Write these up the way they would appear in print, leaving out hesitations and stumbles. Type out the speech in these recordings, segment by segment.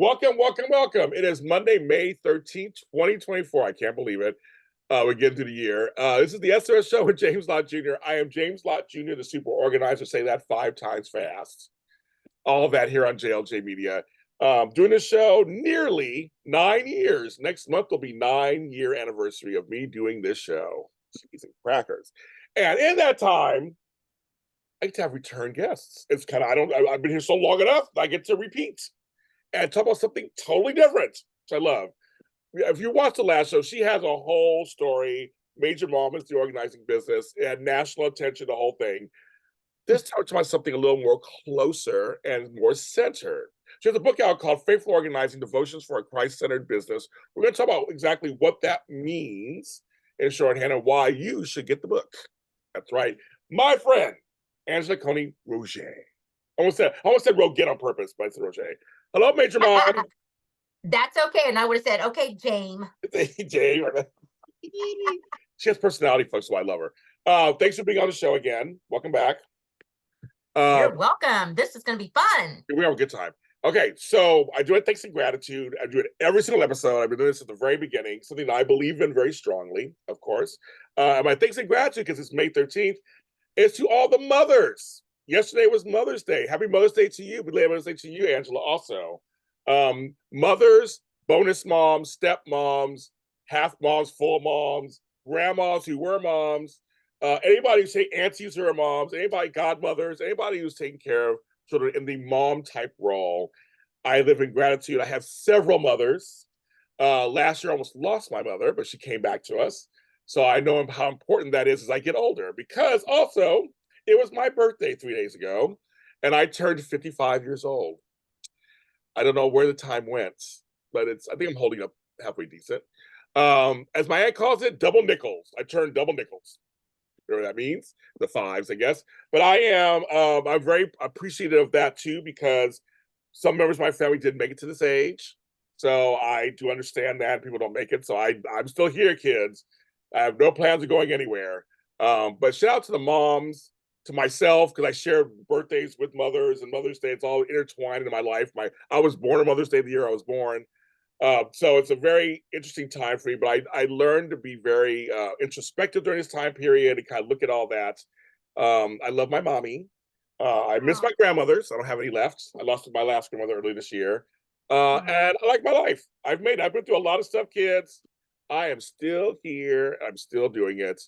Welcome, welcome, welcome. It is Monday, May 13th, 2024. I can't believe it. We're getting through the year. This is the SOS Show with James Lott Jr. I am James Lott Jr., the super organizer. Say that 5 times fast. All of that here on JLJ Media. Doing this show nearly 9 years. Next month will be 9-year anniversary of me doing this show. Cheese and crackers. And in that time, I get to have return guests. It's kind of, I've been here so long enough, I get to repeat and talk about something totally different, which I love. If you watch the last show, she has a whole story, major moments, the organizing business, and national attention, the whole thing. This talks about something a little more closer and more centered. She has a book out called Faithful Organizing, Devotions for a Christ-Centered Business. We're going to talk about exactly what that means in shorthand and why you should get the book. That's right. My friend, Angela Cody-Rouget. I almost said Roget on purpose, but I said Rouget. Hello, Major Mom. That's okay. And I would have said, okay, James. James. She has personality, folks, so I love her. Thanks for being on the show again. Welcome back. You're welcome. This is going to be fun. We have a good time. Okay, so I do it thanks and gratitude. I do it every single episode. I've been doing this at the very beginning, something that I believe in very strongly, of course. My thanks and gratitude, because it's May 13th, is to all the mothers. Yesterday was Mother's Day. Happy Mother's Day to you. Belated Mother's Day to you, Angela, also. Mothers, bonus moms, stepmoms, half moms, full moms, grandmas who were moms, anybody who's taking aunties who are moms, anybody godmothers, anybody who's taking care of children in the mom type role. I live in gratitude. I have several mothers. Last year I almost lost my mother, but she came back to us. So I know how important that is as I get older, because also it was my birthday 3 days ago and I turned 55 years old. I don't know where the time went, but I think I'm holding up halfway decent. As my aunt calls it, double nickels. I turned double nickels. You know what that means? The fives, I guess. But I'm very appreciative of that too, because some members of my family didn't make it to this age. So I do understand that people don't make it. So I'm still here, kids. I have no plans of going anywhere. But shout out to the moms, to myself, because I share birthdays with mothers and Mother's Day. It's all intertwined in my life. I was born on Mother's Day the year I was born. So it's a very interesting time for me, but I learned to be very introspective during this time period and kind of look at all that. I love my mommy. I miss my grandmothers. I don't have any left. I lost my last grandmother early this year. And I like my life. I've been through a lot of stuff, kids. I am still here. I'm still doing it.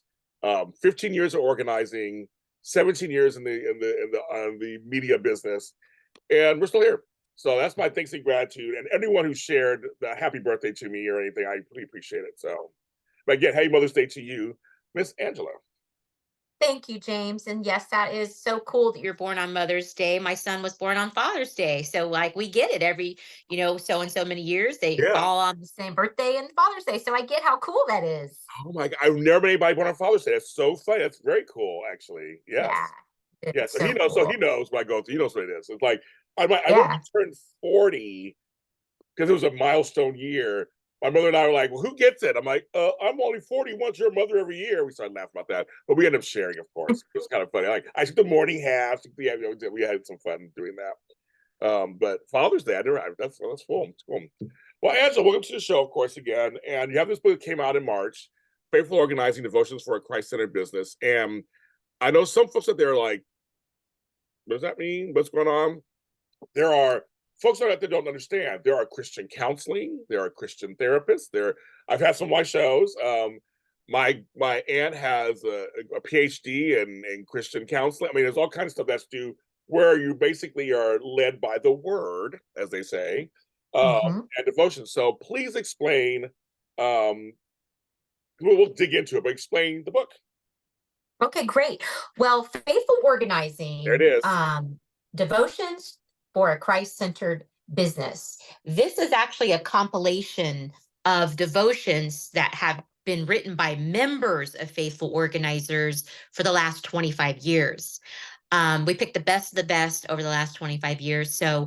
15 years of organizing, 17 years in the media business, and we're still here. So that's my thanks and gratitude, and anyone who shared the happy birthday to me or anything, I really appreciate it. So, but again, happy Mother's Day to you, Miss Angela. Thank you, James. And yes, that is so cool that you're born on Mother's Day. My son was born on Father's Day. So like we get it every, so and so many years. They fall on the same birthday and Father's Day. So I get how cool that is. Oh my God. I've never met anybody born on Father's Day. That's so funny. That's very cool, actually. Yes. Yeah. So he knows. Cool. So he knows what I go through. He knows what it is. It's like I turned 40 because it was a milestone year. My mother and I were like, well, who gets it? I'm like, I'm only 40 once you're a mother every year. We started laughing about that. But we ended up sharing, of course. It was kind of funny. Like, I took the morning half. We had some fun doing that. But Father's Day, that's cool. It's cool. Well, Angela, welcome to the show, of course, again. And you have this book that came out in March, Faithful Organizing, Devotions for a Christ-Centered Business. And I know some folks out there are like, what does that mean? What's going on? There are folks out there don't understand. There are Christian counseling. There are Christian therapists. I've had some of my shows. My aunt has a PhD in Christian counseling. I mean, there's all kinds of stuff that's due where you basically are led by the word, as they say, and devotion. So please explain. We'll dig into it, but explain the book. Okay, great. Well, Faithful Organizing. There it is. Devotions for a Christ-centered business. This is actually a compilation of devotions that have been written by members of Faithful Organizers for the last 25 years. We picked the best of the best over the last 25 years. So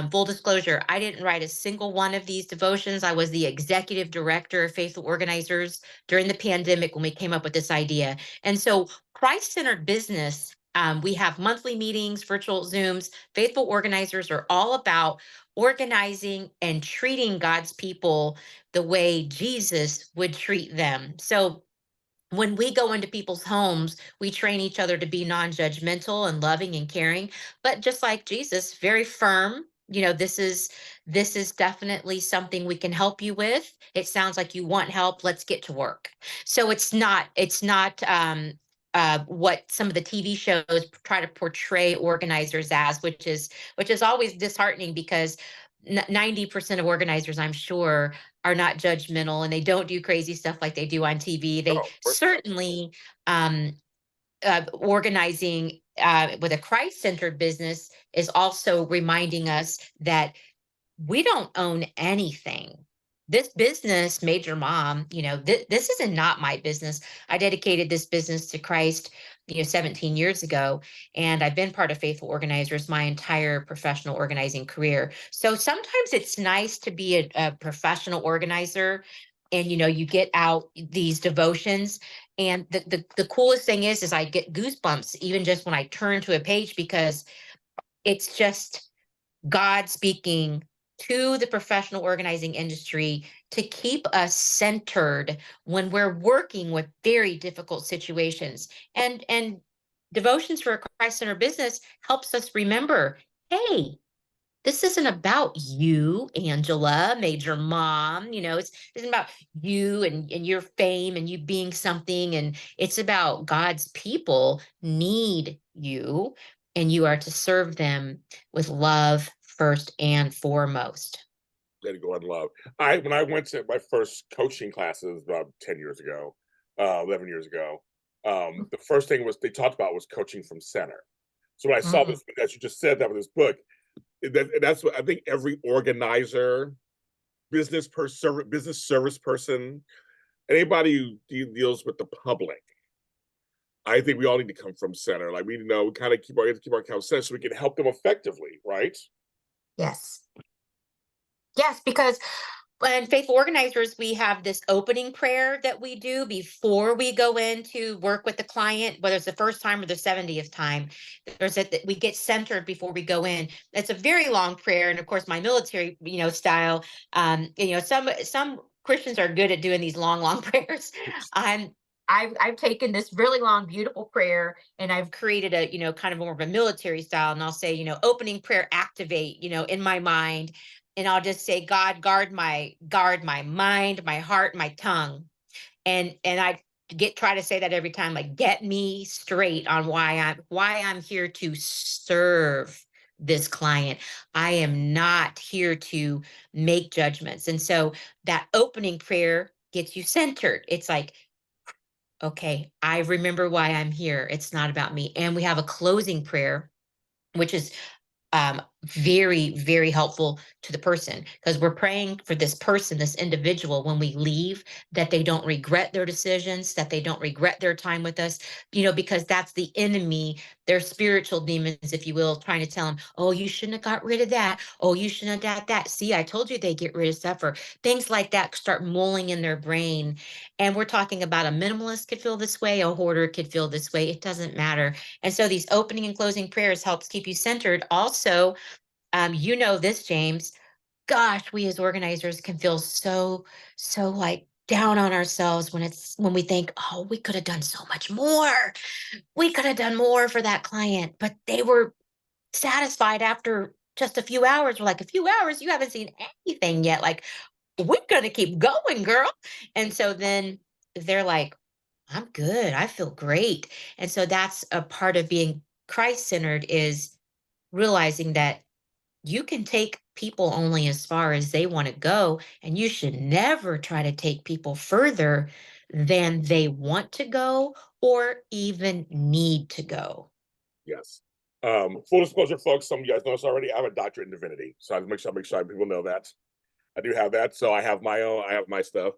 full disclosure, I didn't write a single one of these devotions. I was the executive director of Faithful Organizers during the pandemic when we came up with this idea. And so Christ-centered business We have monthly meetings, virtual Zooms. Faithful organizers are all about organizing and treating God's people the way Jesus would treat them. So when we go into people's homes, we train each other to be non-judgmental and loving and caring, but just like Jesus, very firm. This is definitely something we can help you with. It sounds like you want help. Let's get to work. So it's not what some of the TV shows try to portray organizers as, which is always disheartening because 90% of organizers, I'm sure, are not judgmental and they don't do crazy stuff like they do on TV. No, They of course not. certainly organizing with a Christ-centered business is also reminding us that we don't own anything. This business made your mom, this isn't not my business. I dedicated this business to Christ, 17 years ago, and I've been part of Faithful Organizers my entire professional organizing career. So sometimes it's nice to be a professional organizer and you get out these devotions. And the coolest thing is I get goosebumps even just when I turn to a page because it's just God speaking to the professional organizing industry to keep us centered when we're working with very difficult situations. And devotions for a Christ-centered business helps us remember, hey, this isn't about you, Angela, Major Mom. It's about you and your fame and you being something. And it's about God's people need you, and you are to serve them with love first and foremost. Let it go on love. When I went to my first coaching classes about 10 years ago, 11 years ago, the first thing they talked about was coaching from center. So when I saw Mm, this, as you just said that with this book, that's what I think every organizer, business service person, anybody who deals with the public, I think we all need to come from center. Like we know we kind of keep our account center so we can help them effectively, right? yes. Yes, because in Faithful Organizers, we have this opening prayer that we do before we go in to work with the client, whether it's the first time or the 70th time. There's that we get centered before we go in. It's a very long prayer, and of course, my military, style. Some Christians are good at doing these long, long prayers. I'm I've taken this really long, beautiful prayer, and I've created a kind of more of a military style, and I'll say opening prayer activate in my mind, and I'll just say, God, guard my mind, my heart, my tongue. And I try to say that every time, like, get me straight on why I'm here to serve this client. I am not here to make judgments. And so that opening prayer gets you centered. It's like, okay, I remember why I'm here. It's not about me. And we have a closing prayer, which is very, very helpful to the person because we're praying for this person, this individual, when we leave, that they don't regret their decisions, that they don't regret their time with us, because that's the enemy, their spiritual demons, if you will, trying to tell them, oh, you shouldn't have got rid of that. Oh, you shouldn't have got that. See, I told you they get rid of stuff, or things like that start mulling in their brain. And we're talking about a minimalist could feel this way, a hoarder could feel this way. It doesn't matter. And so these opening and closing prayers helps keep you centered. Also, this, James. Gosh, we as organizers can feel so like down on ourselves when we think, oh, we could have done so much more. We could have done more for that client, but they were satisfied after just a few hours. We're like, a few hours, you haven't seen anything yet. Like, we're gonna keep going, girl. And so then they're like, I'm good. I feel great. And so that's a part of being Christ centered, is realizing that you can take people only as far as they want to go, and you should never try to take people further than they want to go or even need to go. Yes. Full disclosure, folks, some of you guys know this already. I have a doctorate in divinity, so I make sure people know that. I do have that. So I have my stuff.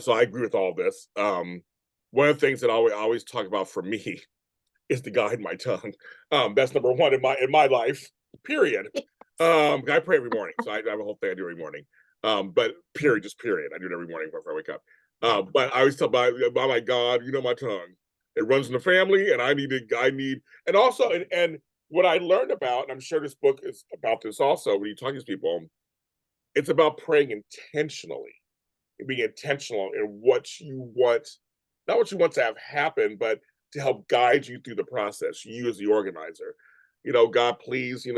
So I agree with all this. One of the things that I always talk about for me is to guide my tongue. That's number one in my life, period. I pray every morning. So I have a whole thing I do every morning. But just period. I do it every morning before I wake up. But I always tell oh my God, my tongue. It runs in the family, and and also, and what I learned about, and I'm sure this book is about this also, when you talk to people, it's about praying intentionally and being intentional in what you want, not what you want to have happen, but to help guide you through the process. You as the organizer, God, please, give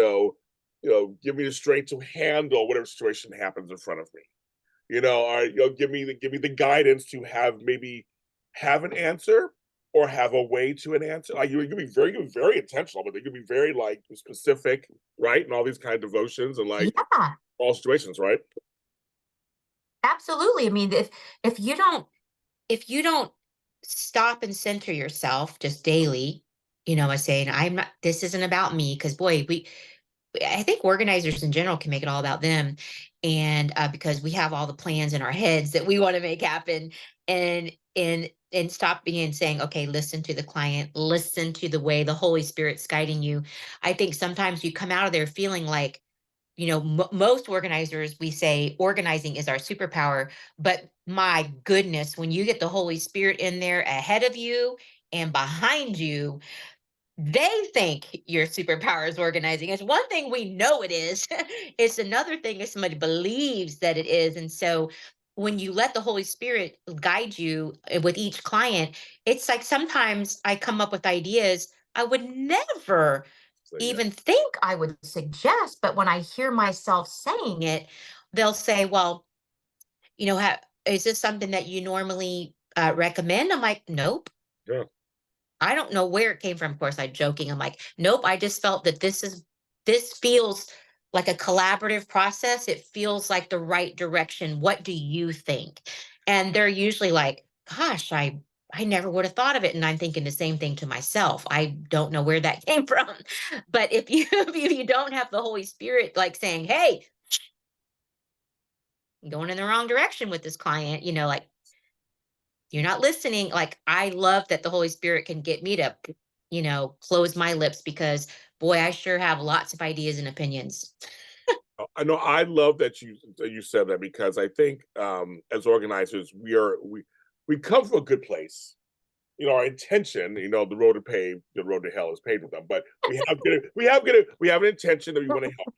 me the strength to handle whatever situation happens in front of me. Or give me the guidance to have an answer or have a way to an answer. Like you can be very intentional, but they can be very like specific, right? And all these kind of devotions and like Yeah, all situations, right? absolutely. I mean, if you don't if you don't stop and center yourself just daily, by saying, I'm not, this isn't about me, because boy, I think organizers in general can make it all about them, and because we have all the plans in our heads that we want to make happen, and stop being and saying, okay, listen to the client, listen to the way the Holy Spirit's guiding you. I think sometimes you come out of there feeling like, most organizers, we say organizing is our superpower, but my goodness, when you get the Holy Spirit in there ahead of you and behind you, they think your superpower is organizing. It's one thing we know it is. It's another thing if somebody believes that it is. And so when you let the Holy Spirit guide you with each client, it's like sometimes I come up with ideas I would never So yeah, even think I would suggest. But when I hear myself saying it, they'll say, well, is this something that you normally recommend? I'm like, nope. yeah. I don't know where it came from. Of course, I'm joking. I'm like, nope. I just felt that this feels like a collaborative process. It feels like the right direction. What do you think? And they're usually like, gosh, I never would have thought of it. And I'm thinking the same thing to myself. I don't know where that came from. But if you if you don't have the Holy Spirit like saying, hey, you're going in the wrong direction with this client, like you're not listening. Like, I love that the Holy Spirit can get me to, close my lips, because boy, I sure have lots of ideas and opinions. I know. I love that you said that because I think as organizers, we come from a good place. Our intention, the road to pave, the road to hell is paved with them. But we have an intention that we want to help,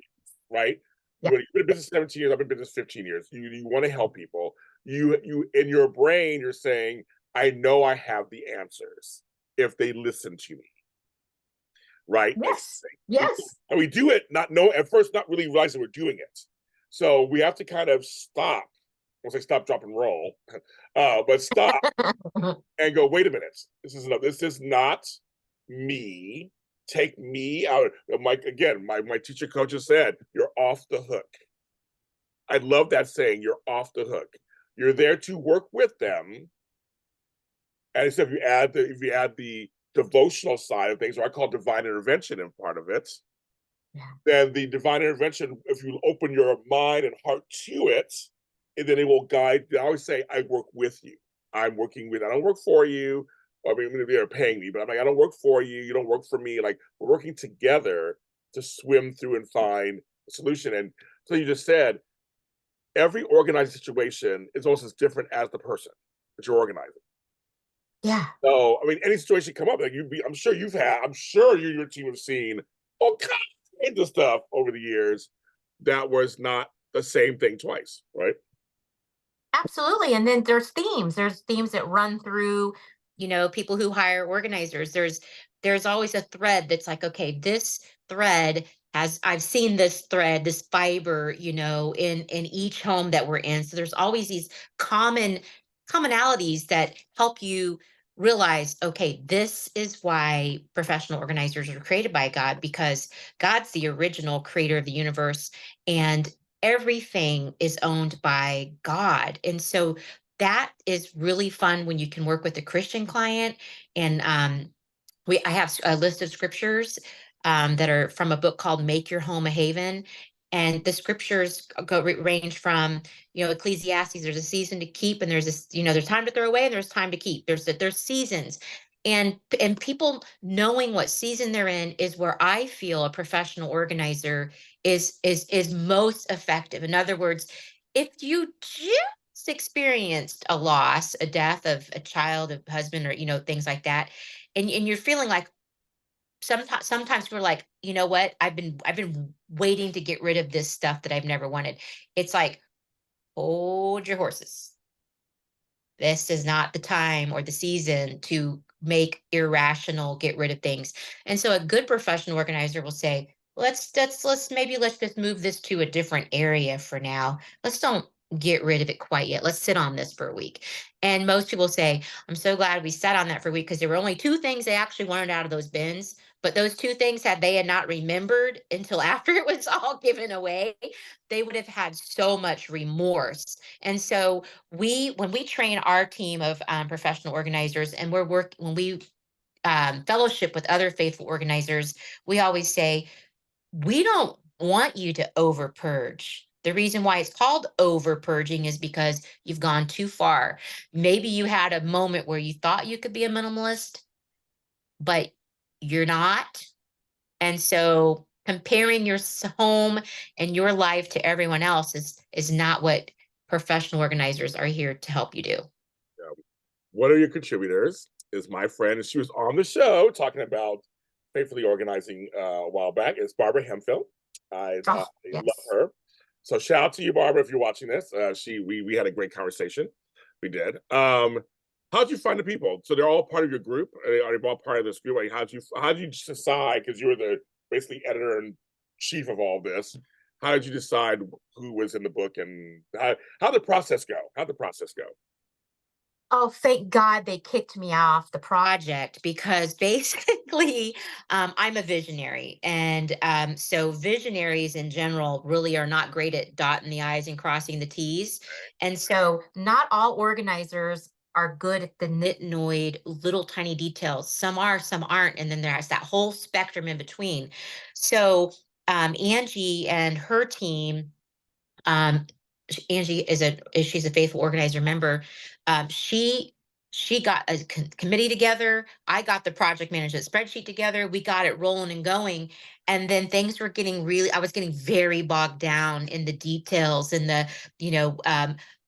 right? Yeah. You've been in business 17 years. I've been in business 15 years. You want to help people. You in your brain, you're saying, I know I have the answers if they listen to me, right? Yes. Yes. And we do it not know at first, not really realizing we're doing it. So we have to kind of stop. Once I stop, drop, and roll, but stop and go. Wait a minute. This is not me. Take me out. Mike again. My teacher coach has said, "You're off the hook." I love that saying. You're off the hook. You're there to work with them. And so if you add the devotional side of things, or I call divine intervention in part of it, Yeah. then the divine intervention, if you open your mind and heart to it, and then it will guide. I always say, I work with you. I don't work for you. I mean, they're paying me, but I'm like, I don't work for you. You don't work for me. Like, we're working together to swim through and find a solution. And so you just said, every organized situation is almost as different as the person that you're organizing. Yeah. So, I mean, any situation come up, like I'm sure you and your team have seen all kinds of stuff over the years that was not the same thing twice, right? Absolutely. And then there's themes that run through, people who hire organizers. There's always a thread that's like, okay, this thread has I've seen this thread, this fiber, in each home that we're in. So there's always these commonalities that help you realize, okay, this is why professional organizers were created by God, because God's the original creator of the universe, and everything is owned by God. And so that is really fun when you can work with a Christian client. And I have a list of scriptures that are from a book called Make Your Home a Haven. And the scriptures range from, Ecclesiastes. There's a season to keep, and there's time to throw away, and there's time to keep. There's seasons, and people knowing what season they're in is where I feel a professional organizer is most effective. In other words, if you just experienced a loss, a death of a child, a husband, or things like that, and you're feeling like sometimes we're like, you know what, I've been waiting to get rid of this stuff that I've never wanted. It's like, hold your horses. This is not the time or the season to make irrational, get rid of things. And so a good professional organizer will say, let's just move this to a different area for now. Let's don't get rid of it quite yet. Let's sit on this for a week. And most people say, I'm so glad we sat on that for a week, because there were only two things they actually wanted out of those bins. But those two things, had they had not remembered until after it was all given away, they would have had so much remorse. And so when we train our team of professional organizers, and when we fellowship with other faithful organizers, we always say, we don't want you to over purge. The reason why it's called over purging is because you've gone too far. Maybe you had a moment where you thought you could be a minimalist, but you're not. And so comparing your home and your life to everyone else is not what professional organizers are here to help you do. One of your contributors is my friend, and she was on the show talking about faithfully organizing a while back. It's Barbara Hemphill. I love Yes. her. So shout out to you, Barbara, if you're watching this. We had a great conversation. We did. How'd you find the people? So they're all part of your group. Are they all part of this group? Like, how did you decide? Because you were the basically editor and chief of all this. How did you decide who was in the book, and how did the process go? How'd the process go? Oh, thank God they kicked me off the project, because basically, I'm a visionary. And so visionaries in general really are not great at dotting the I's and crossing the T's. And so not all organizers are good at the nitnoid little tiny details. Some are, some aren't. And then there's that whole spectrum in between. So Angie and her team, um, Angie she's a faithful organizer member. She got a committee together. I got the project management spreadsheet together. We got it rolling and going, and then things were getting really. I was getting very bogged down in the details, and the you know.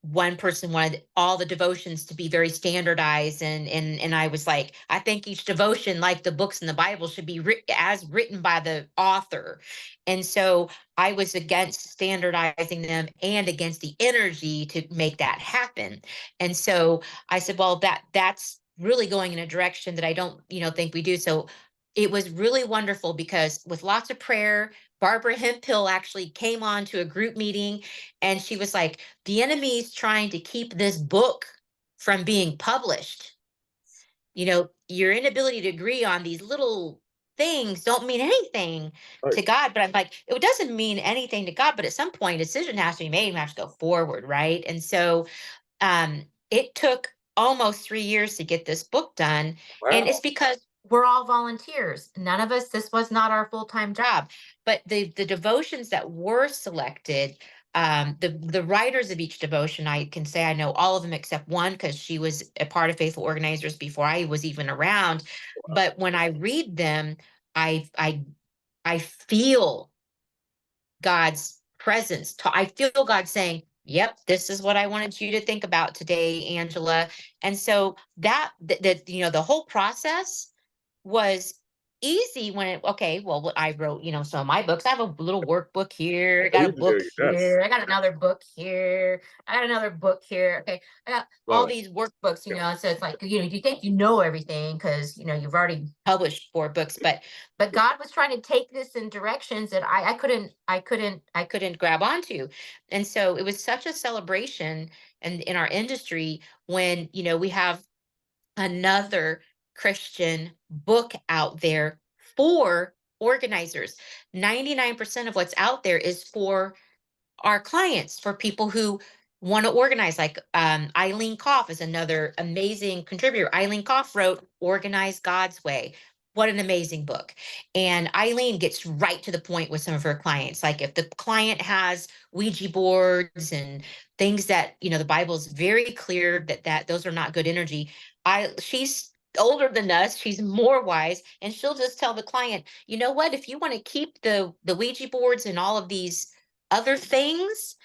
One person wanted all the devotions to be very standardized, and I was like, I think each devotion, like the books in the Bible, should be as written by the author. And so I was against standardizing them and against the energy to make that happen. And so I said, well, that's really going in a direction that I don't, think we do. So it was really wonderful, because with lots of prayer, Barbara Hempill actually came on to a group meeting, and she was like, the enemy's trying to keep this book from being published. Your inability to agree on these little things don't mean anything Right. to God. But I'm like, it doesn't mean anything to God, but at some point a decision has to be made and we have to go forward, right? And so it took almost 3 years to get this book done. And it's Wow. because we're all volunteers. None of us, this was not our full-time job. But the devotions that were selected, the writers of each devotion, I can say I know all of them except one, because she was a part of Faithful Organizers before I was even around. But when I read them, I feel God's presence. I feel God saying, "Yep, this is what I wanted you to think about today, Angela." And so the whole process was easy when okay, well, what I wrote, so in my books, I have a little workbook here, I Oh, got a you book do. Yes. here, I got another book here, I got another book here. Okay, I got all Love it. these workbooks, Yeah. so it's like, you think you know everything, because you've already published 4 books, but God was trying to take this in directions that I couldn't grab onto. And so it was such a celebration, and in our industry, when we have another Christian book out there for organizers. 99% of what's out there is for our clients, for people who want to organize. Like Eileen Koff is another amazing contributor. Eileen Koff wrote Organize God's Way. What an amazing book. And Eileen gets right to the point with some of her clients. Like if the client has Ouija boards and things that, the Bible is very clear that those are not good energy. She's older than us, she's more wise, and she'll just tell the client, you know what, if you want to keep the Ouija boards and all of these other things,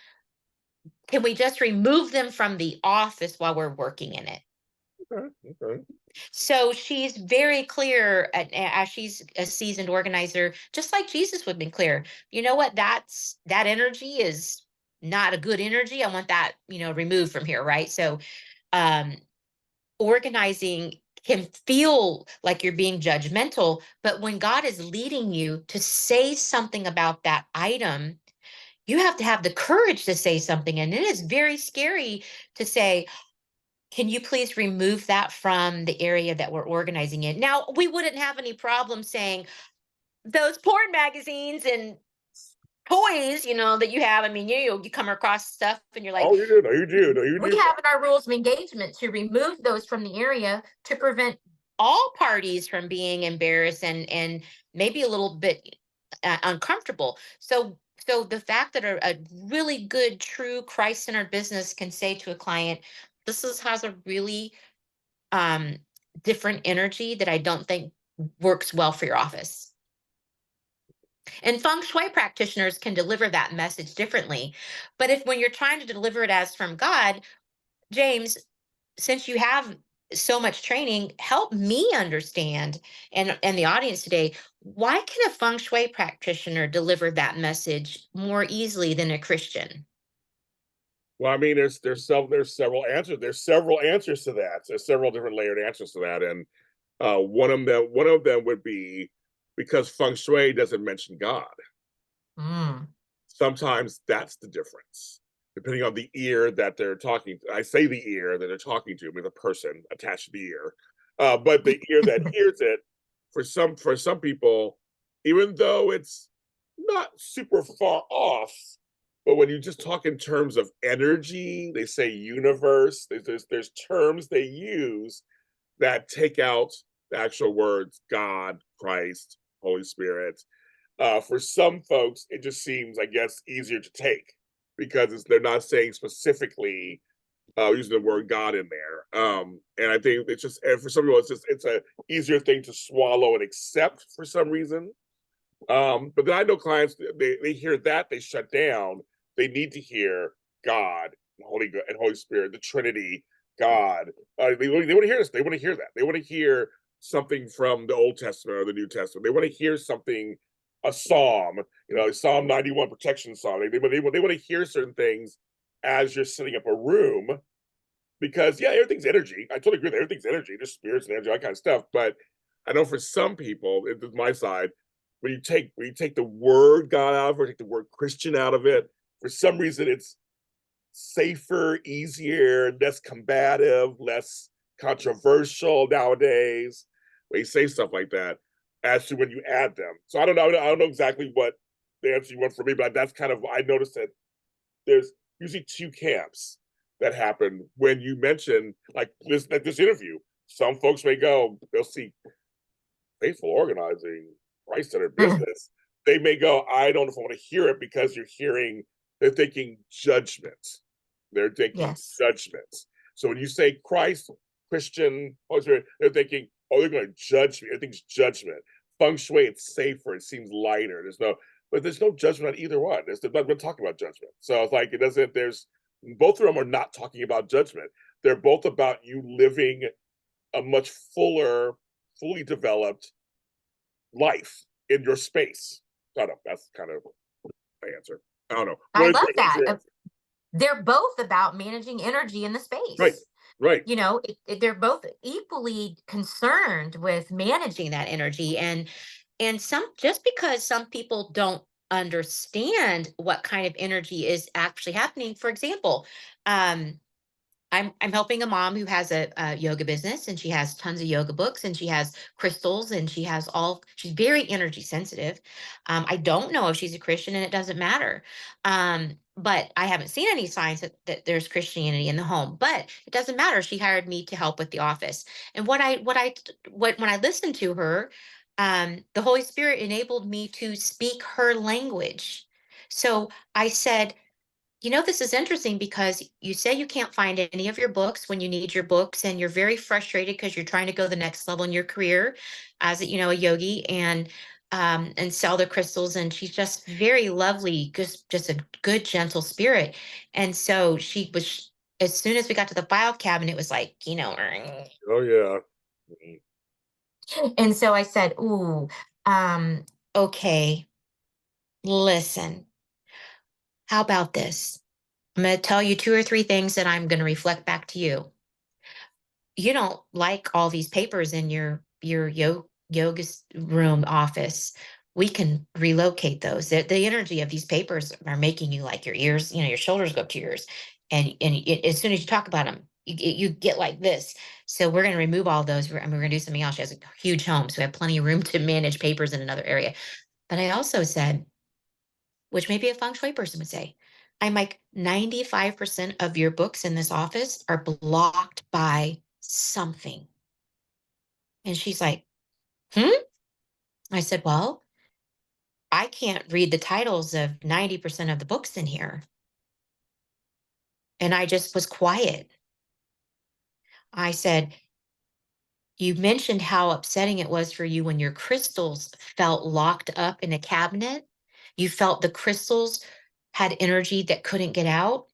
can we just remove them from the office while we're working in it? Okay. Okay. So she's very clear, as she's a seasoned organizer, just like Jesus would have been clear. You know what? That energy is not a good energy. I want that, removed from here, right? So, um, organizing can feel like you're being judgmental, but when God is leading you to say something about that item, you have to have the courage to say something. And it is very scary to say, can you please remove that from the area that we're organizing in? Now, we wouldn't have any problem saying those porn magazines and toys, that you have. I mean, you come across stuff and you're like, Oh, you do. No, you do. No, you we do. have in our rules of engagement to remove those from the area to prevent all parties from being embarrassed and maybe a little bit uncomfortable. So the fact that a really good, true Christ-centered business can say to a client, has a really um, different energy that I don't think works well for your office. And feng shui practitioners can deliver that message differently. But if when you're trying to deliver it as from God, James, since you have so much training, help me understand and the audience today, why can a feng shui practitioner deliver that message more easily than a Christian? Well, I mean, there's several answers. There's several answers to that. There's several different layered answers to that, and one of them would be because feng shui doesn't mention God. Mm. Sometimes that's the difference, depending on the ear that they're talking to. I say the ear that they're talking to, with a person attached to the ear, but the ear that hears it, for some people, even though it's not super far off, but when you just talk in terms of energy, they say universe. There's terms they use that take out the actual words God, Christ, Holy Spirit. For some folks, it just seems, I guess, easier to take because they're not saying specifically using the word God in there. And I think it's just, and for some people, it's a easier thing to swallow and accept for some reason. But then I know clients, they hear that, they shut down. They need to hear God and Holy Spirit, the Trinity, God. They want to hear this. They want to hear that. They want to hear something from the Old Testament or the New Testament. They want to hear something, a psalm, Psalm 91 protection psalm. They want to hear certain things as you're setting up a room because, yeah, everything's energy. I totally agree that everything's energy. There's spirits and energy, all that kind of stuff. But I know for some people, it's my side, when you take the word God out of it, take the word Christian out of it, for some reason it's safer, easier, less combative, less controversial nowadays. When you say stuff like that, as to when you add them. So I don't know. I don't know exactly what the answer you want for me, but that's kind of, I noticed that there's usually two camps that happen when you mention like this interview. Some folks may go, they'll see faithful organizing, Christ-centered business. They may go, I don't know if I want to hear it because they're thinking judgment. They're thinking Yes. judgment. So when you say Christ, Christian, Holy Spirit, they're thinking, oh, they're going to judge me. Everything's judgment. Feng Shui, it's safer. It seems lighter. There's no judgment on either one. We're talking about judgment. So it's like, it doesn't, both of them are not talking about judgment. They're both about you living a much fuller, fully developed life in your space. I don't know. That's kind of my answer. I don't know. I What is love what's that. your answer? They're both about managing energy in the Right, space. right. They're both equally concerned with managing that energy. And just because some people don't understand what kind of energy is actually happening. For example, um, I'm helping a mom who has a yoga business, and she has tons of yoga books, and she has crystals, and she's very energy sensitive. I don't know if she's a Christian, and it doesn't matter. But I haven't seen any signs that there's Christianity in the home, but it doesn't matter. She hired me to help with the office. And when I listened to her, the Holy Spirit enabled me to speak her language. So I said, this is interesting because you say you can't find any of your books when you need your books, and you're very frustrated because you're trying to go the next level in your career as a yogi. And and sell the crystals. And she's just very lovely, just a good, gentle spirit. And so she was, as soon as we got to the file cabinet, it was like, Oh yeah. Mhm. and so I said, ooh, um, okay, listen, how about this? I'm going to tell you two or three things that I'm going to reflect back to you. You don't like all these papers in yoga room office. We can relocate those. The energy of these papers are making you like your ears, your shoulders go up to your ears, as soon as you talk about them, you get like this. So we're going to remove all those. We're going to do something else. She has a huge home, so we have plenty of room to manage papers in another area. But I also said, which maybe a feng shui person would say, I'm like 95% of your books in this office are blocked by something. And she's like, hmm? I said, well, I can't read the titles of 90% of the books in here. And I just was quiet. I said, you mentioned how upsetting it was for you when your crystals felt locked up in a cabinet. You felt the crystals had energy that couldn't get out.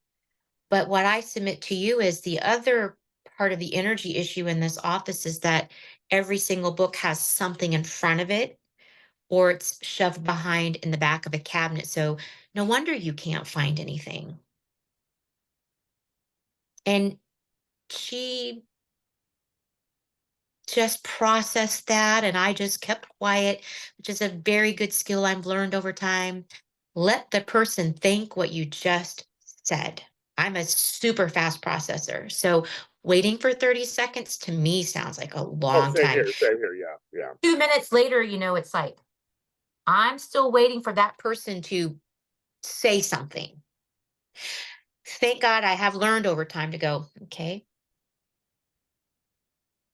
But what I submit to you is the other part of the energy issue in this office is that every single book has something in front of it, or it's shoved behind in the back of a cabinet. So no wonder you can't find anything. And she just processed that, and I just kept quiet, which is a very good skill I've learned over time. Let the person think what you just said. I'm a super fast processor. So waiting for 30 seconds to me sounds like a Oh, long same time. here. Same here. Yeah. Yeah. 2 minutes later, it's like, I'm still waiting for that person to say something. Thank God I have learned over time to go, okay,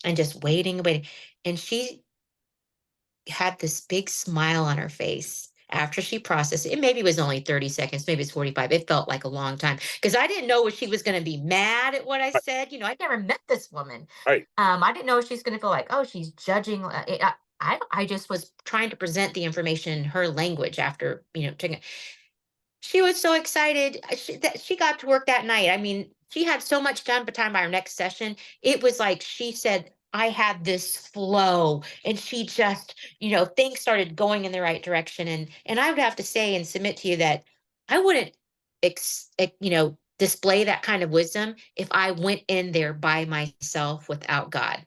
and just waiting. And she had this big smile on her face after she processed it. It maybe was only 30 seconds, maybe it's 45. It felt like a long time because I didn't know if she was going to be mad at what I Right. said. I never met this woman. Right. I didn't know if she's going to feel like, oh, she's judging. I just was trying to present the information in her language after, taking. She was so excited that she got to work that night. I mean, she had so much done by time by our next session. It was like she said, I had this flow, and she just, things started going in the right direction. And I would have to say and submit to you that I wouldn't display that kind of wisdom if I went in there by myself without God.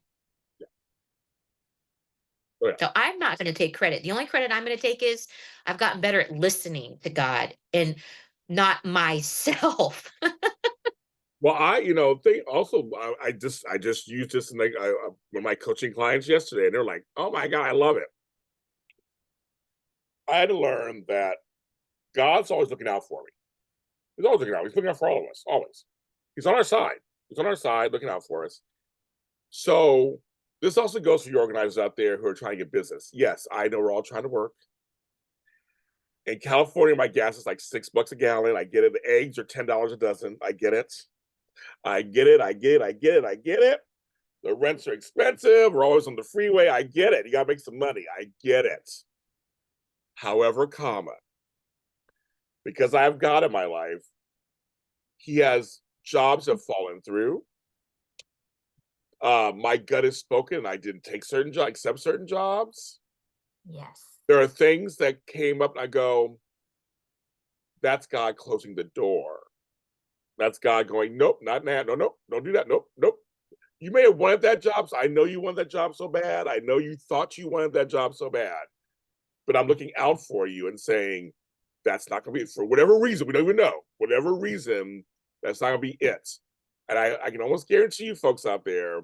Oh, yeah. So I'm not going to take credit. The only credit I'm going to take is I've gotten better at listening to God and not myself. Well, they also, I just used this in like one of my coaching clients yesterday, and they're like, "Oh my God, I love it." I had to learn that God's always looking out for me. He's always looking out. He's looking out for all of us. Always. He's on our side. He's on our side, looking out for us. So this also goes for your organizers out there who are trying to get business. Yes, I know we're all trying to work. In California, my gas is like $6 a gallon. I get it. The eggs are $10 a dozen. I get it. I get it. I get it. I get it. I get it. The rents are expensive. We're always on the freeway. I get it. You got to make some money. I get it. However, comma, because I have God in my life, He has jobs have fallen through. My gut is spoken. I didn't take certain jobs, accept certain jobs. Yes. There are things that came up, and I go, that's God closing the door. That's God going, nope, not now. No, nope, don't do that. Nope, nope. You may have wanted that job. So I know you wanted that job so bad. I know you thought you wanted that job so bad. But I'm looking out for you and saying, that's not going to be it. For whatever reason. We don't even know. Whatever reason, that's not going to be it. And I can almost guarantee you folks out there,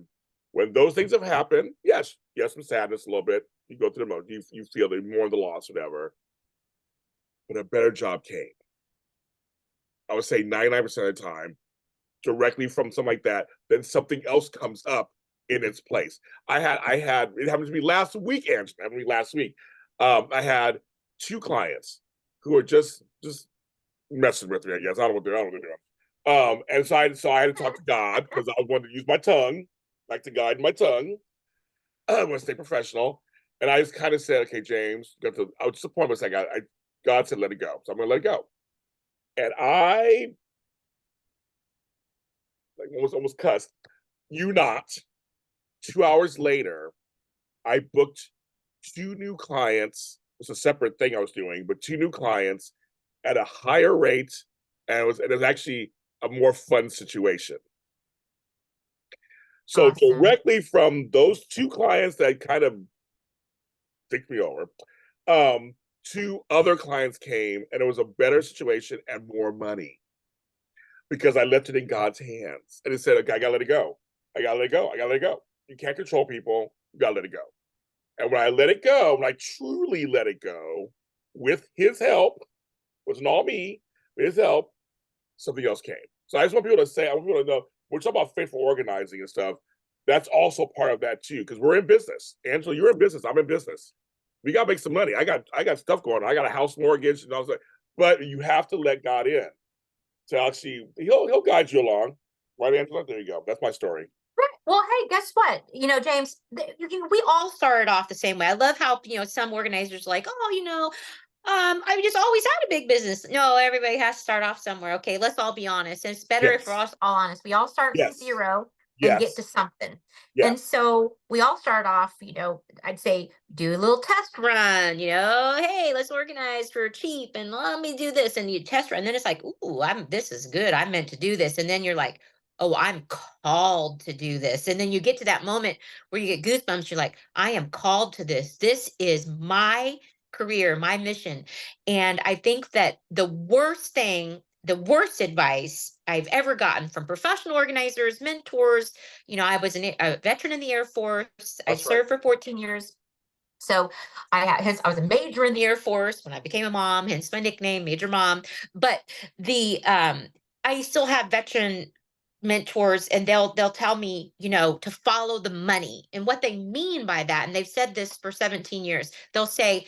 when those things have happened, yes, some sadness a little bit. You go through the emotion, you feel the more the loss, whatever. But a better job came. I would say 99% of the time, directly from something like that, then something else comes up in its place. It happened to me last week, Angela. It happened to me last week. I had two clients who were just messing with me. I guess I don't know what they're doing. And so I had to talk to God because I wanted to use my tongue, like to guide my tongue. I want to stay professional. And I just kind of said, okay, James, I was disappointed. God said, let it go. So I'm going to let it go. And I like almost cussed. You not. 2 hours later, I booked two new clients. It's a separate thing I was doing, but two new clients at a higher rate, and it was actually a more fun situation. So Awesome. directly from those two clients that kind of dicked me over, um, two other clients came, and it was a better situation and more money because I left it in God's hands. And it said, okay, I gotta let it go. I gotta let it go. I gotta let it go. You can't control people. You gotta let it go. And when I let it go, when I truly let it go, with his help, wasn't all me, with his help, something else came. So I just want people to say, I want people to know, we're talking about faithful organizing and stuff. That's also part of that too, because we're in business. Angela, you're in business. I'm in business. We gotta make some money. I got stuff going on. I got a house mortgage and all that. But you have to let God in to actually he'll guide you along. Right, Angela? There you go. That's my story. Right. Well, hey, guess what? James, we all started off the same way. I love how, some organizers are like, oh, I just always had a big business. No, everybody has to start off somewhere. Okay, let's all be honest. And it's better if we're Yes. all honest. We all start from Yes. zero and get to Yes. something. And Yes. so we all start off, I'd say do a little test run, hey, let's organize for cheap and let me do this. And you test run. And then it's like, ooh, this is good. I'm meant to do this. And then you're like, oh, I'm called to do this. And then you get to that moment where you get goosebumps. You're like, I am called to this. This is my career, my mission. And I think that the worst advice I've ever gotten from professional organizers, mentors, I was a veteran in the Air Force. I That's right. served for 14 years. So I was a major in the Air Force when I became a mom, hence my nickname, Major Mom. But the I still have veteran mentors, and they'll tell me, to follow the money. And what they mean by that, and they've said this for 17 years, they'll say,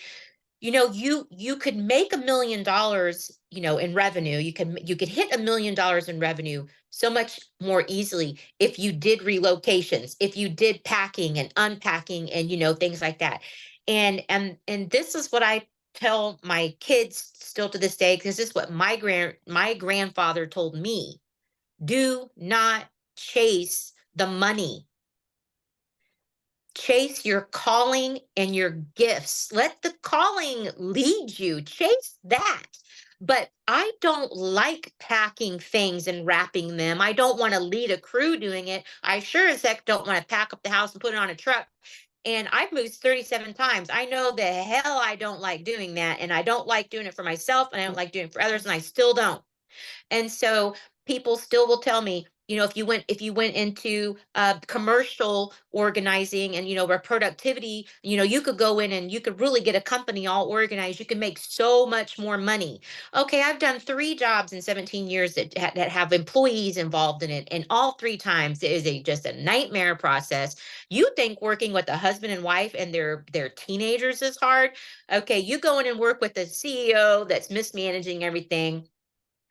you could make $1 million, in revenue. You could hit $1 million in revenue so much more easily if you did relocations, if you did packing and unpacking and things like that. And this is what I tell my kids still to this day, because this is what my grandfather told me. Do not chase the money. Chase your calling and your gifts. Let the calling lead you. Chase that. But I don't like packing things and wrapping them. I don't want to lead a crew doing it. I sure as heck don't want to pack up the house and put it on a truck. And I've moved 37 times. I know the hell I don't like doing that. And I don't like doing it for myself. And I don't like doing it for others. And I still don't. And so people still will tell me, if you went into commercial organizing and where productivity, you could go in and you could really get a company all organized. You can make so much more money. Okay, I've done 3 jobs in 17 years that have employees involved in it, and all 3 times it is just a nightmare process. You think working with a husband and wife and their teenagers is hard? Okay, you go in and work with a CEO that's mismanaging everything,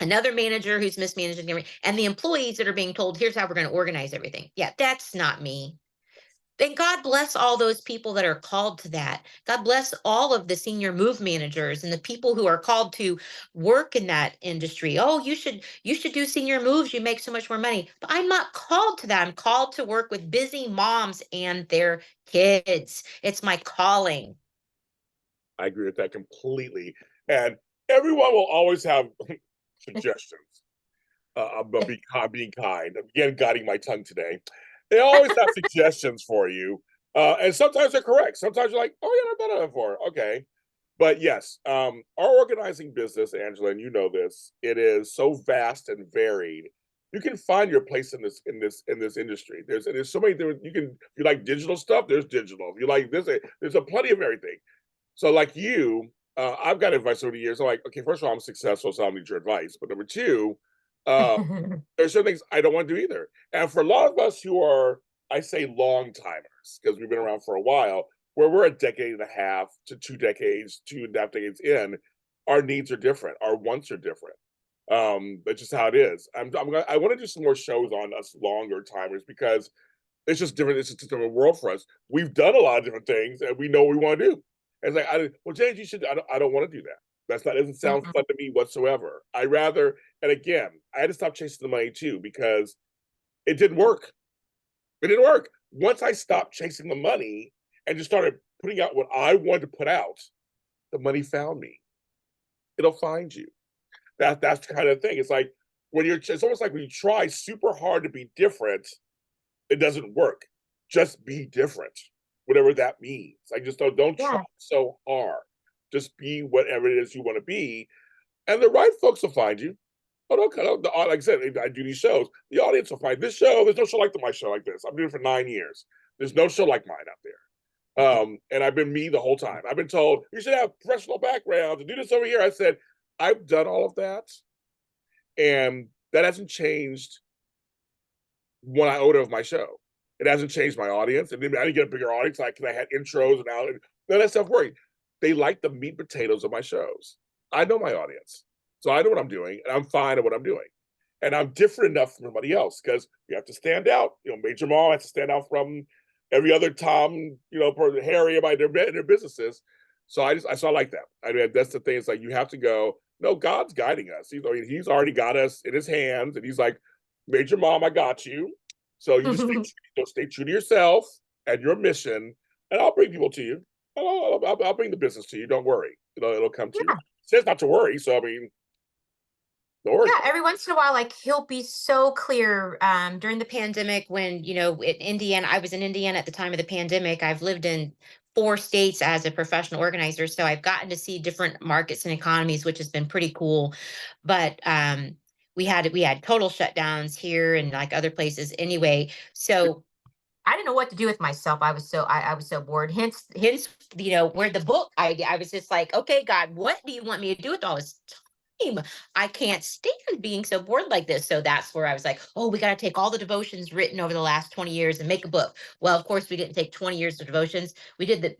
another manager who's mismanaging everything, and the employees that are being told, here's how we're going to organize everything. Yeah, that's not me. Then God bless all those people that are called to that. God bless all of the senior move managers and the people who are called to work in that industry. Oh, you should do senior moves. You make so much more money. But I'm not called to that. I'm called to work with busy moms and their kids. It's my calling. I agree with that completely. And everyone will always have suggestions about being kind. Again, guiding my tongue today. They always have suggestions for you. And sometimes they're correct. Sometimes you're like, oh, yeah, I've done that before. Okay. But yes, our organizing business, Angela, and you know this, it is so vast and varied. You can find your place in this industry. There's so many different. If you like digital stuff, there's digital. If you like this, there's a plenty of everything. So like you, I've got advice over the years. I'm like, okay, first of all, I'm successful, so I don't need your advice. But number two, uh, there's certain things I don't want to do either. And for a lot of us who are, I say, long timers, because we've been around for a while, where we're a decade and a half to 2 decades, 2.5 decades in, our needs are different, our wants are different. That's just how it is. I want to do some more shows on us longer timers because It's just different. It's just a different world for us. We've done a lot of different things, and we know what we want to do. And it's like, well, James, you should. I don't want to do that. That's not. It doesn't sound Mhm. fun to me whatsoever. I rather. And again, I had to stop chasing the money too because it didn't work. It didn't work. Once I stopped chasing the money and just started putting out what I wanted to put out, the money found me. It'll find you. That's the kind of thing. It's like when you're. It's almost like when you try super hard to be different, it doesn't work. Just be different, whatever that means. Like just don't try Yeah. so hard. Just be whatever it is you want to be, and the right folks will find you. Oh, no, like I said, I do these shows. The audience will find this show. There's no show like my show like this. I'm doing it for 9 years. There's no show like mine out there. And I've been me the whole time. I've been told you should have professional background to do this over here. I said I've done all of that, and that hasn't changed one iota of my show. It hasn't changed my audience. And I didn't get a bigger audience like because I had intros and out and none of that stuff worried. They like the meat and potatoes of my shows. I know my audience. So I know what I'm doing and I'm fine at what I'm doing. And I'm different enough from everybody else because you have to stand out. You know, Major Mom has to stand out from every other Tom, Harry, everybody in their businesses. So I like that. I mean, that's the thing. It's like you have to go, no, God's guiding us. He's already got us in his hands. And he's like, Major Mom, I got you. So you just stay true to yourself and your mission, and I'll bring people to you. I'll bring the business to you. Don't worry. It'll come to you. Yeah. It says not to worry. So I mean, don't worry. Yeah, every once in a while, like he'll be so clear. During the pandemic, when in Indiana, I was in Indiana at the time of the pandemic. I've lived in 4 states as a professional organizer, so I've gotten to see different markets and economies, which has been pretty cool. But we had total shutdowns here and like other places anyway. So I didn't know what to do with myself. I was so bored. Hence, where the book idea. I was just like, okay, God, what do you want me to do with all this time? I can't stand being so bored like this. So that's where I was like, oh, we got to take all the devotions written over the last 20 years and make a book. Well, of course, we didn't take 20 years of devotions. We did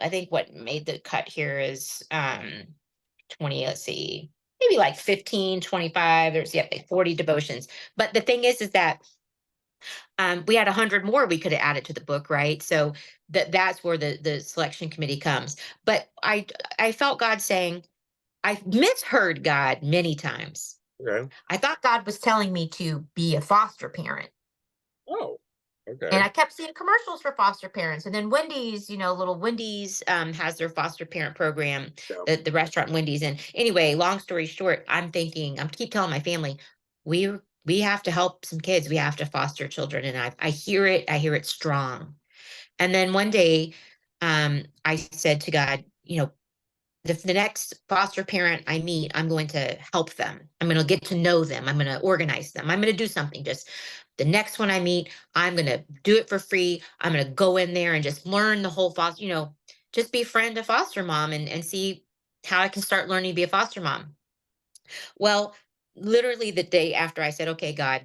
I think what made the cut here is 20, let's see, maybe like 15, 25. There's like 40 devotions. But the thing is that we had 100 more we could have added to the book, right? So that's where the selection committee comes. But I felt God saying, I misheard God many times. Okay. I thought God was telling me to be a foster parent. Oh, And okay. I kept seeing commercials for foster parents. And then Wendy's, little Wendy's has their foster parent program, Yeah. the restaurant Wendy's. And anyway, long story short, I'm keep telling my family, we we have to help some kids. We have to foster children. And I hear it strong. And then one day, I said to God, the next foster parent I meet, I'm going to help them. I'm going to get to know them. I'm going to organize them. I'm going to do something. Just the next one I meet, I'm going to do it for free. I'm going to go in there and just learn the whole foster, just befriend a foster mom and see how I can start learning to be a foster mom. Well, literally the day after I said, okay, God,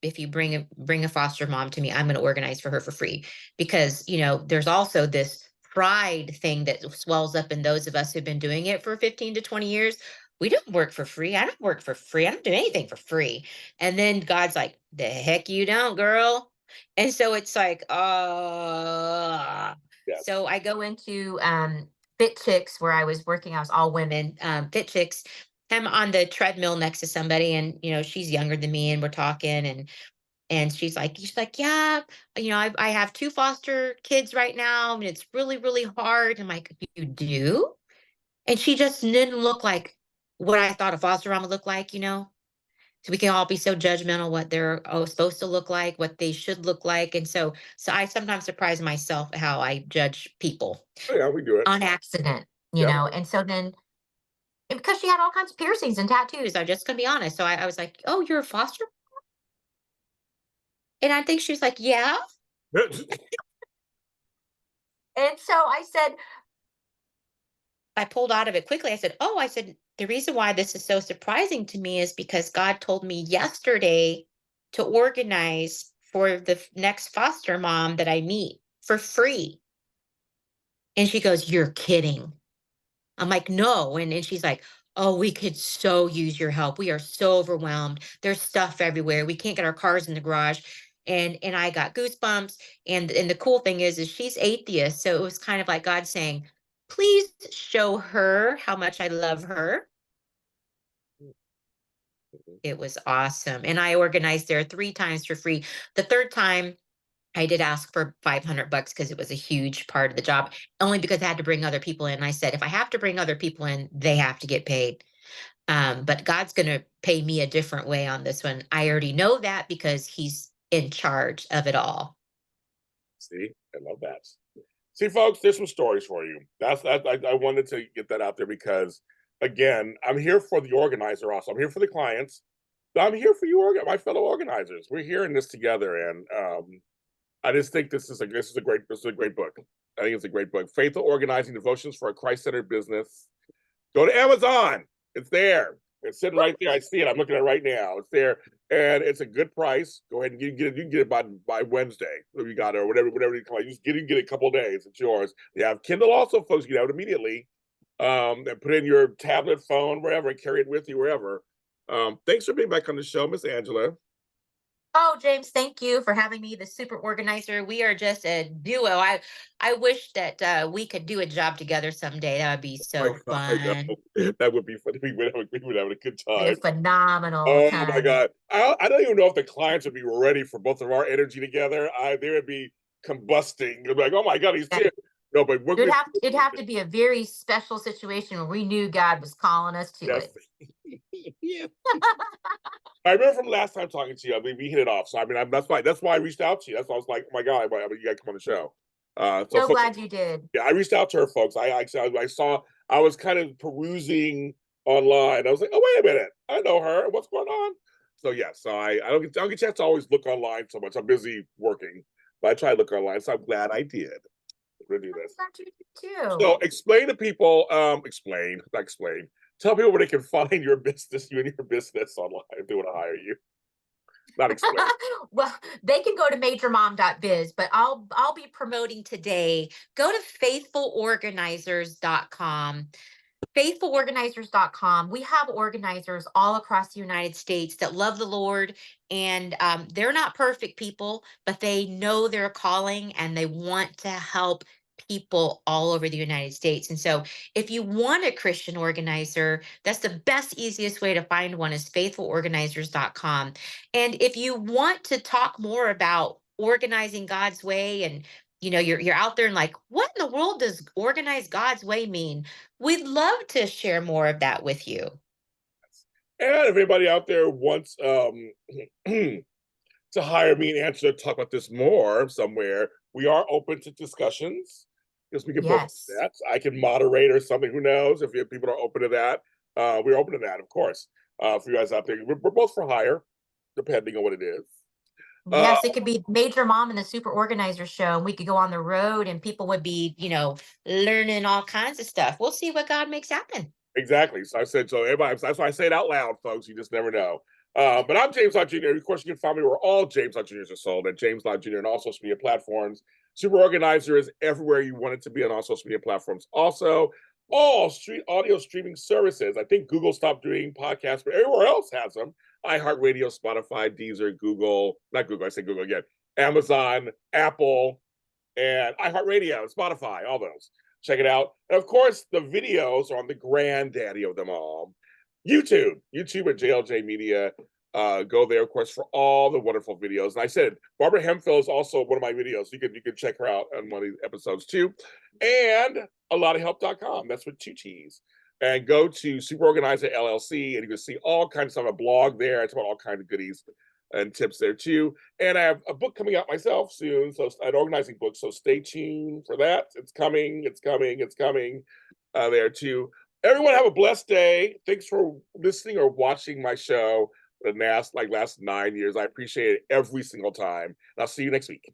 if you bring a foster mom to me, I'm going to organize for her for free. Because, there's also this pride thing that swells up in those of us who've been doing it for 15 to 20 years. We don't work for free. I don't work for free. I don't do anything for free. And then God's like, the heck you don't, girl. And so it's like, Yes. so I go into Fit Chicks where I was working. I was all women, Fit Chicks. I'm on the treadmill next to somebody, and she's younger than me, and we're talking, and she's like, yeah, I have 2 foster kids right now, and it's really, really hard. I'm like, you do? And she just didn't look like what I thought a foster mom would look like. So we can all be so judgmental what they're supposed to look like, what they should look like. And so I sometimes surprise myself how I judge people Oh yeah, we do it. on accident, Yep. and so then and because she had all kinds of piercings and tattoos, I'm just gonna be honest. So I was like, "Oh, you're a foster?" And I think she was like, "Yeah." And so I pulled out of it quickly. I said, "Oh," I said, "the reason why this is so surprising to me is because God told me yesterday to organize for the next foster mom that I meet for free." And she goes, "You're kidding." I'm like, "No." And she's like, "Oh, we could so use your help. We are so overwhelmed. There's stuff everywhere. We can't get our cars in the garage." and I got goosebumps. And the cool thing is she's atheist, so it was kind of like God saying, "Please show her how much I love her." It was awesome, and I organized there 3 times for free. The third time, I did ask for $500 because it was a huge part of the job, only because I had to bring other people in. I said, if I have to bring other people in, they have to get paid. But God's going to pay me a different way on this one. I already know that because He's in charge of it all. See, I love that. See, folks, there's some stories for you. I wanted to get that out there because, again, I'm here for the organizer. Also, I'm here for the clients. But I'm here for you, my fellow organizers. We're here in this together, and I just think this is a great book. I think it's a great book. Faithful Organizing Devotions for a Christ-Centered Business. Go to Amazon. It's there. It's sitting right there. I see it. I'm looking at it right now. It's there, and it's a good price. Go ahead and get it. You can get it by Wednesday. If you got it, or whatever you call it. You get it a couple of days. It's yours. They have Kindle also, folks. You can have it immediately, and put it in your tablet, phone, wherever, and carry it with you wherever. Thanks for being back on the show, Miss Angela. Oh, James, thank you for having me, the super organizer. We are just a duo. I wish that we could do a job together someday. That would be Oh my so God, I fun. know. That would be funny. We would have a good Be a time. phenomenal Oh my time. God. I don't even know if the clients would be ready for both of our energy together. They would be combusting. They'd be like, oh my God, he's Yeah. here. No, but we're good. It'd have to be a very special situation where we knew God was calling us to Yes. it. Yeah. I remember from last time talking to you, I mean, we hit it off. So I mean, that's why I reached out to you. That's why I was like, oh my God, you gotta come on the show. So So folks, glad you did. yeah, I reached out to her, folks. I saw I was kind of perusing online. I was like, oh wait a minute, I know her. What's going on? So yeah, so I don't get a chance to always look online so much. I'm busy working, but I try to look online. So I'm glad I did. We're gonna do I'm this. glad you did too. So explain to people, not explain. Tell people where they can find your business, you and your business online if they want to hire you. Not explain. Well, they can go to majormom.biz, but I'll be promoting today. Go to faithfulorganizers.com. Faithfulorganizers.com. We have organizers all across the United States that love the Lord, and they're not perfect people, but they know their calling and they want to help people all over the United States. And so, if you want a Christian organizer, that's the best, easiest way to find one is faithfulorganizers.com. And if you want to talk more about organizing God's way, and you're out there and like, what in the world does organize God's way mean? We'd love to share more of that with you. And if anybody out there wants to hire me and Angela to talk about this more somewhere, we are open to discussions because we can both do Yes. that. I can moderate or something. Who knows if people are open to that? We're open to that, of course. For you guys out there, we're both for hire, depending on what it is. Uh, Yes, it could be Major Mom and the Super Organizer Show, and we could go on the road and people would be, learning all kinds of stuff. We'll see what God makes happen. Exactly. So I said, so everybody, that's why I say it out loud, folks. You just never know. But I'm James Lott Jr. Of course, you can find me where all James Lott Juniors are sold at James Lott Jr. and all social media platforms. Super Organizer is everywhere you want it to be on all social media platforms. Also, all street audio streaming services. I think Google stopped doing podcasts, but everywhere else has them. iHeartRadio, Spotify, Deezer, Google, not Google, I say Google again, Amazon, Apple, and iHeartRadio and Spotify, all those. Check it out. And of course, the videos are on the granddaddy of them all. YouTube at JLJ Media. Go there, of course, for all the wonderful videos. And I said, Barbara Hemphill is also one of my videos. You can check her out on one of these episodes too. And a lot of help.com. That's with 2 T's. And go to Super Organizer LLC, and you can see all kinds of stuff. A blog there. It's about all kinds of goodies and tips there too. And I have a book coming out myself soon, so an organizing book. So stay tuned for that. It's coming. It's coming. It's coming there too. Everyone have a blessed day. Thanks for listening or watching my show the last 9 years. I appreciate it every single time. And I'll see you next week.